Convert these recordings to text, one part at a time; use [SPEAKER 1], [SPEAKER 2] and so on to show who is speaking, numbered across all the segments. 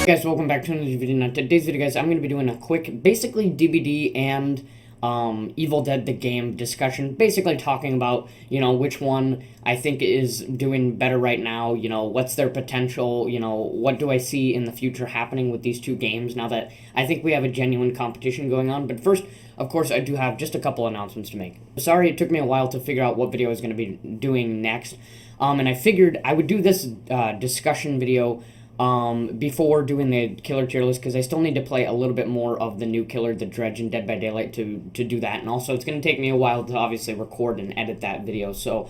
[SPEAKER 1] Guys, welcome back to another video. Now, today's video, guys, I'm going to be doing a quick, basically DbD and Evil Dead the game discussion, basically talking about, which one I think is doing better right now, what's their potential, what do I see in the future happening with these two games now that I think we have a genuine competition going on. But first, of course, I do have just a couple announcements to make. Sorry it took me a while to figure out what video I was going to be doing next, and I figured I would do this discussion video before doing the killer tier list, because I still need to play a little bit more of the new killer, the Dredge and Dead by Daylight, to do that. And also, it's going to take me a while to obviously record and edit that video, so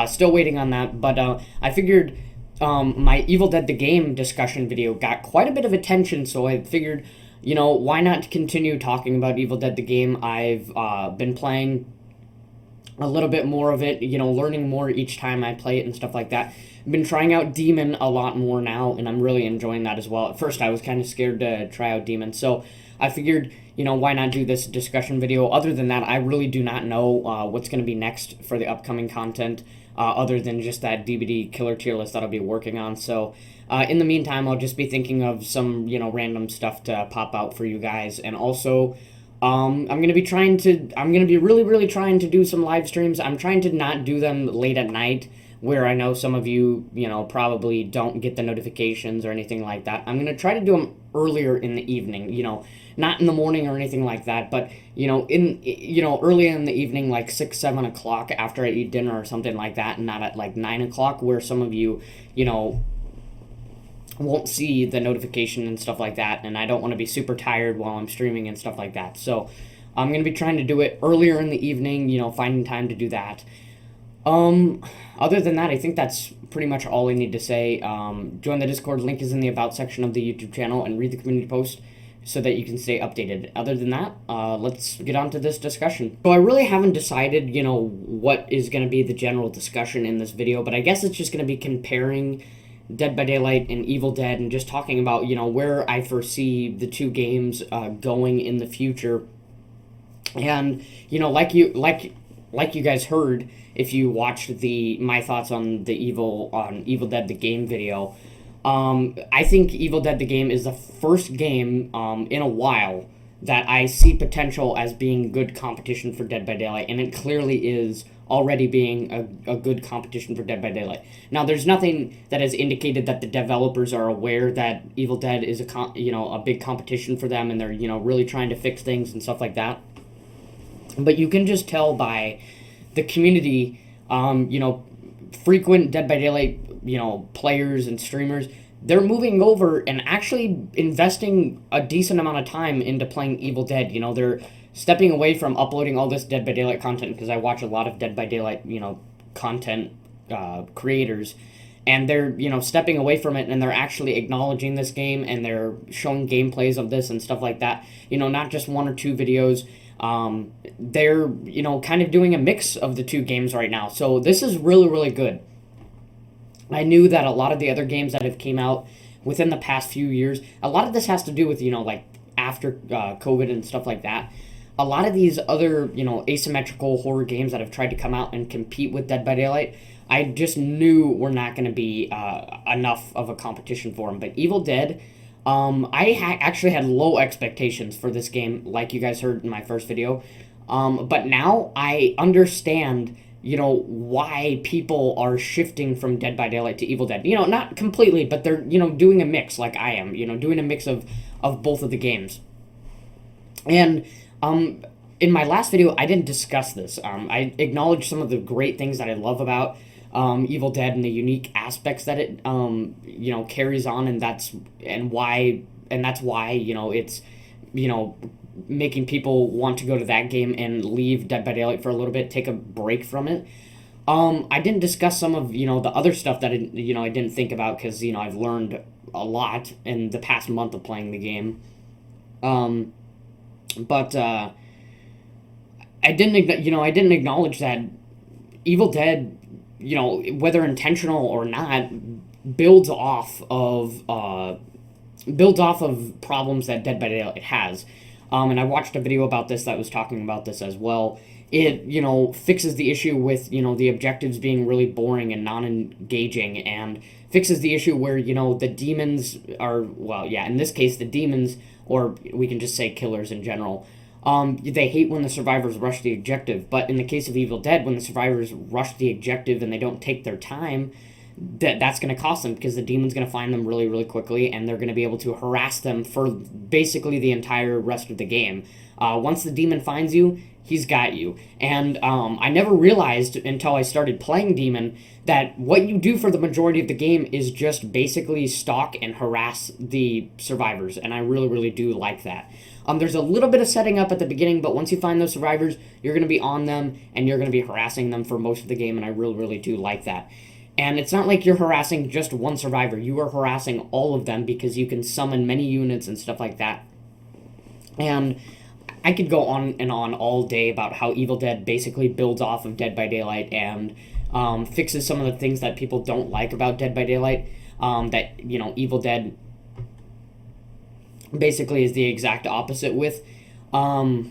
[SPEAKER 1] still waiting on that. But I figured my Evil Dead the game discussion video got quite a bit of attention, so I figured, why not continue talking about Evil Dead the game. I've been playing a little bit more of it, learning more each time I play it and stuff like that. I've been trying out Demon a lot more now, and I'm really enjoying that as well. At first, I was kind of scared to try out Demon, so I figured, why not do this discussion video? Other than that, I really do not know what's going to be next for the upcoming content, other than just that DbD killer tier list that I'll be working on. So, in the meantime, I'll just be thinking of some, random stuff to pop out for you guys, and also I'm going to be really trying to do some live streams. I'm trying to not do them late at night, where I know some of you, probably don't get the notifications or anything like that. I'm going to try to do them earlier in the evening, not in the morning or anything like that, but, early in the evening, like 6, 7 o'clock after I eat dinner or something like that, and not at like 9 o'clock, where some of you, won't see the notification and stuff like that, and I don't want to be super tired while I'm streaming and stuff like that. So I'm going to be trying to do it earlier in the evening, finding time to do that. Other than that, I think that's pretty much all I need to say. Join the Discord, link is in the About section of the YouTube channel, and read the community post so that you can stay updated. Other than that, let's get on to this discussion. So I really haven't decided, what is going to be the general discussion in this video, but I guess it's just going to be comparing Dead by Daylight and Evil Dead, and just talking about, where I foresee the two games going in the future. And, like you guys heard, if you watched my thoughts on Evil Dead the game video, I think Evil Dead the game is the first game in a while that I see potential as being good competition for Dead by Daylight, and it clearly is already being a good competition for Dead by Daylight. Now, there's nothing that has indicated that the developers are aware that Evil Dead is a big competition for them, and they're really trying to fix things and stuff like that. But you can just tell by the community, frequent Dead by Daylight, players and streamers, they're moving over and actually investing a decent amount of time into playing Evil Dead. They're stepping away from uploading all this Dead by Daylight content, because I watch a lot of Dead by Daylight, content creators, and they're, stepping away from it, and they're actually acknowledging this game, and they're showing gameplays of this and stuff like that, not just 1 or 2 videos. They're, kind of doing a mix of the two games right now, so this is really good. I knew that a lot of the other games that have came out within the past few years, a lot of this has to do with, like, after COVID and stuff like that. A lot of these other, asymmetrical horror games that have tried to come out and compete with Dead by Daylight, I just knew were not going to be enough of a competition for them. But Evil Dead, I actually had low expectations for this game, like you guys heard in my first video. But now I understand, why people are shifting from Dead by Daylight to Evil Dead. Not completely, but they're, doing a mix like I am, doing a mix of both of the games. And in my last video, I didn't discuss this. I acknowledged some of the great things that I love about Evil Dead and the unique aspects that it carries on, and that's why it's making people want to go to that game and leave Dead by Daylight for a little bit, take a break from it. I didn't discuss some of the other stuff that I didn't think about, because I've learned a lot in the past month of playing the game. But I didn't acknowledge that Evil Dead, whether intentional or not, builds off of problems that Dead by Daylight has. And I watched a video about this that was talking about this as well. it, fixes the issue with, the objectives being really boring and non-engaging, and fixes the issue where, the demons are, well, yeah, in this case, the demons, or we can just say killers in general, they hate when the survivors rush the objective. But in the case of Evil Dead, when the survivors rush the objective and they don't take their time, that's going to cost them, because the demon's going to find them really, really quickly, and they're going to be able to harass them for basically the entire rest of the game. Once the demon finds you, he's got you. And I never realized until I started playing Demon that what you do for the majority of the game is just basically stalk and harass the survivors, and I really, really do like that. There's a little bit of setting up at the beginning, but once you find those survivors, you're going to be on them, and you're going to be harassing them for most of the game, and I really, really do like that. And it's not like you're harassing just one survivor. You are harassing all of them, because you can summon many units and stuff like that. And I could go on and on all day about how Evil Dead basically builds off of Dead by Daylight and fixes some of the things that people don't like about Dead by Daylight. That, Evil Dead basically is the exact opposite with. Yeah,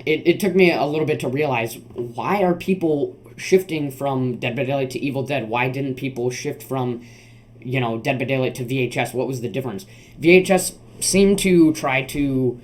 [SPEAKER 1] it took me a little bit to realize, why are people shifting from Dead by Daylight to Evil Dead? Why didn't people shift from, Dead by Daylight to VHS? What was the difference? VHS seemed to try to,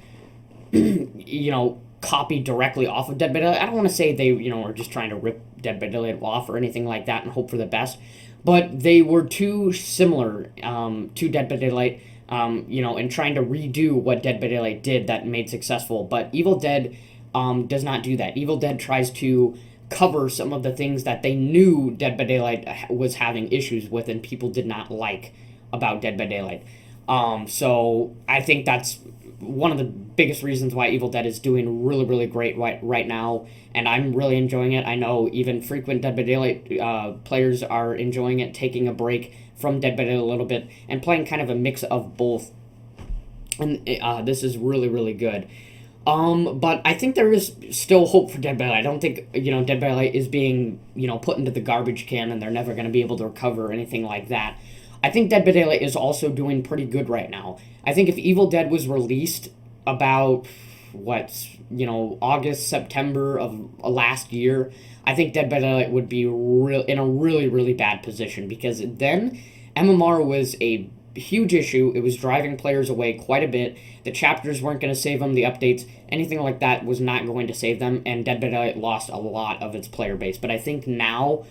[SPEAKER 1] copy directly off of Dead by Daylight. I don't want to say they, were just trying to rip Dead by Daylight off or anything like that and hope for the best, but they were too similar to Dead by Daylight, and trying to redo what Dead by Daylight did that made successful. But Evil Dead does not do that. Evil Dead tries to cover some of the things that they knew Dead by Daylight was having issues with and people did not like about Dead by Daylight. So I think that's one of the biggest reasons why Evil Dead is doing really, really great right now, and I'm really enjoying it. I know even frequent Dead by Daylight players are enjoying it, taking a break from Dead by Daylight a little bit, and playing kind of a mix of both. And this is really, really good. But I think there is still hope for Dead by Daylight. I don't think, Dead by Daylight is being, put into the garbage can and they're never going to be able to recover or anything like that. I think Dead by Daylight is also doing pretty good right now. I think if Evil Dead was released about, August, September of last year, I think Dead by Daylight would be in a really, really bad position, because then MMR was a huge issue. It was driving players away quite a bit. The chapters weren't going to save them. The updates, anything like that, was not going to save them, and Dead by Daylight lost a lot of its player base. But I think now,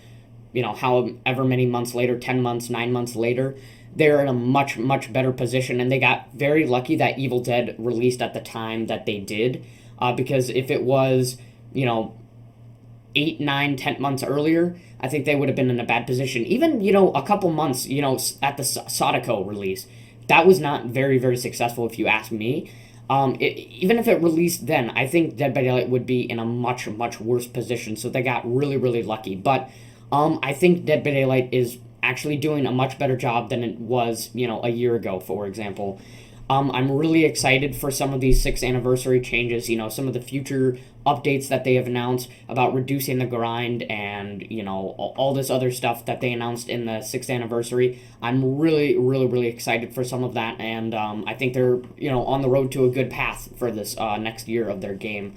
[SPEAKER 1] however many months later, 10 months, 9 months later, they're in a much, much better position, and they got very lucky that Evil Dead released at the time that they did, because if it was, 8, 9, 10 months earlier, I think they would have been in a bad position. Even, a couple months, at the Sadako release, that was not very, very successful if you ask me. Even if it released then, I think Dead by Daylight would be in a much, much worse position, so they got really, really lucky. But I think Dead by Daylight is actually doing a much better job than it was, a year ago, for example. I'm really excited for some of these 6th anniversary changes, some of the future updates that they have announced about reducing the grind and, all this other stuff that they announced in the 6th anniversary. I'm really, really, really excited for some of that, and I think they're, on the road to a good path for this next year of their game.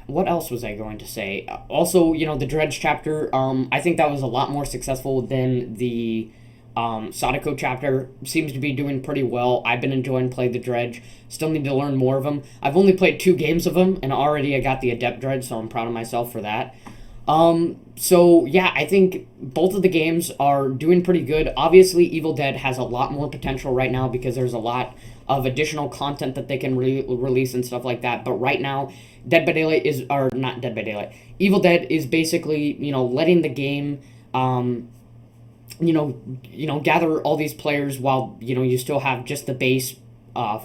[SPEAKER 1] What else was I going to say? Also, the Dredge chapter, I think that was a lot more successful than the Sadako chapter. Seems to be doing pretty well. I've been enjoying playing the Dredge. Still need to learn more of them. I've only played 2 games of them, and already I got the Adept Dredge, so I'm proud of myself for that. So yeah, I think both of the games are doing pretty good. Obviously, Evil Dead has a lot more potential right now because there's a lot of additional content that they can release and stuff like that. But right now, Dead by Daylight is, or not Dead by Daylight, Evil Dead is basically, letting the game, gather all these players while, you still have just the base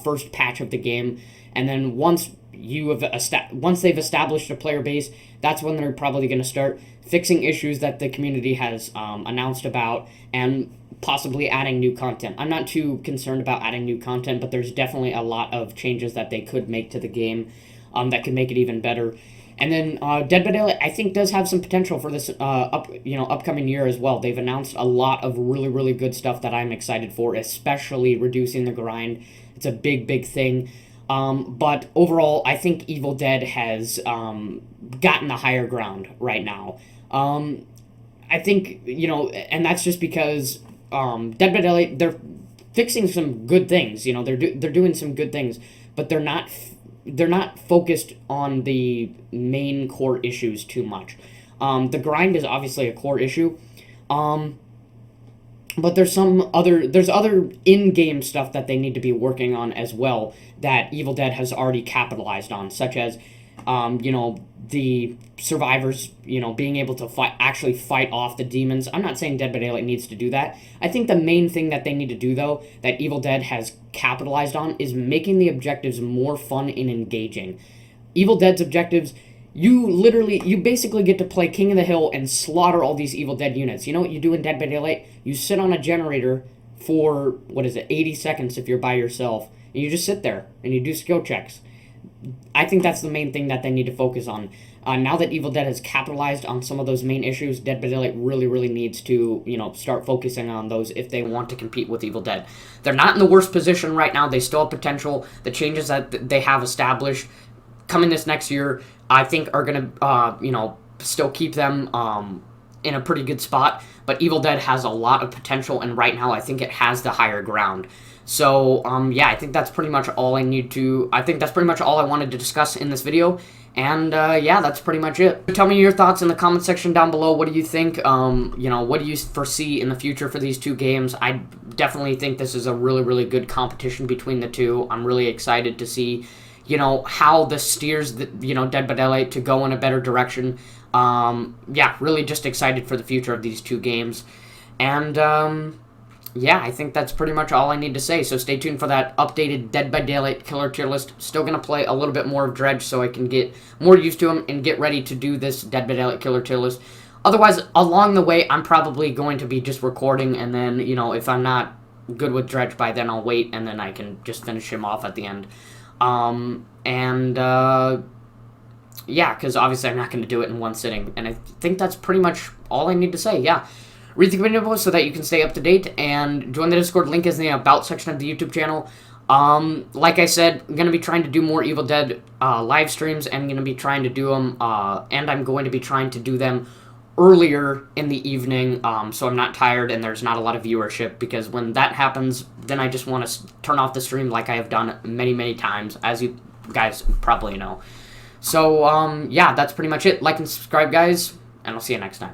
[SPEAKER 1] first patch of the game. And then once they've established a player base, that's when they're probably going to start fixing issues that the community has announced about and possibly adding new content. I'm not too concerned about adding new content, but there's definitely a lot of changes that they could make to the game that could make it even better. And then Dead by Daylight, I think, does have some potential for this upcoming year as well. They've announced a lot of really, really good stuff that I'm excited for, especially reducing the grind. It's a big, big thing. But overall, I think Evil Dead has gotten the higher ground right now. I think, and that's just because Dead by Daylight, they're fixing some good things. They're doing some good things, but they're not focused on the main core issues too much. The grind is obviously a core issue. But there's other in-game stuff that they need to be working on as well that Evil Dead has already capitalized on, such as the survivors, being able to actually fight off the demons. I'm not saying Dead by Daylight needs to do that. I think the main thing that they need to do, though, that Evil Dead has capitalized on, is making the objectives more fun and engaging. Evil Dead's objectives, you basically get to play King of the Hill and slaughter all these Evil Dead units. You know what you do in Dead by Daylight? You sit on a generator for, 80 seconds if you're by yourself, and you just sit there, and you do skill checks. I think that's the main thing that they need to focus on. Now that Evil Dead has capitalized on some of those main issues, Dead by Daylight really, really needs to, start focusing on those if they want to compete with Evil Dead. They're not in the worst position right now. They still have potential. The changes that they have established coming this next year, I think, are going to, still keep them in a pretty good spot. But Evil Dead has a lot of potential, and right now I think it has the higher ground. So, I think that's pretty much all I wanted to discuss in this video. And, that's pretty much it. Tell me your thoughts in the comment section down below. What do you think? What do you foresee in the future for these two games? I definitely think this is a really, really good competition between the two. I'm really excited to see, how this steers, Dead by Daylight to go in a better direction. Really just excited for the future of these two games. And, I think that's pretty much all I need to say. So stay tuned for that updated Dead by Daylight killer tier list. Still going to play a little bit more of Dredge so I can get more used to him and get ready to do this Dead by Daylight killer tier list. Otherwise, along the way, I'm probably going to be just recording, and then, if I'm not good with Dredge by then, I'll wait, and then I can just finish him off at the end. Because obviously I'm not going to do it in one sitting. And I think that's pretty much all I need to say, Read the community post so that you can stay up to date, and join the Discord. Link is in the About section of the YouTube channel. Like I said, I'm going to be trying to do more Evil Dead live streams, and I'm going to be trying to do them, and I'm going to be trying to do them earlier in the evening, so I'm not tired and there's not a lot of viewership, because when that happens, then I just want to turn off the stream like I have done many, many times, as you guys probably know. So, that's pretty much it. Like and subscribe, guys, and I'll see you next time.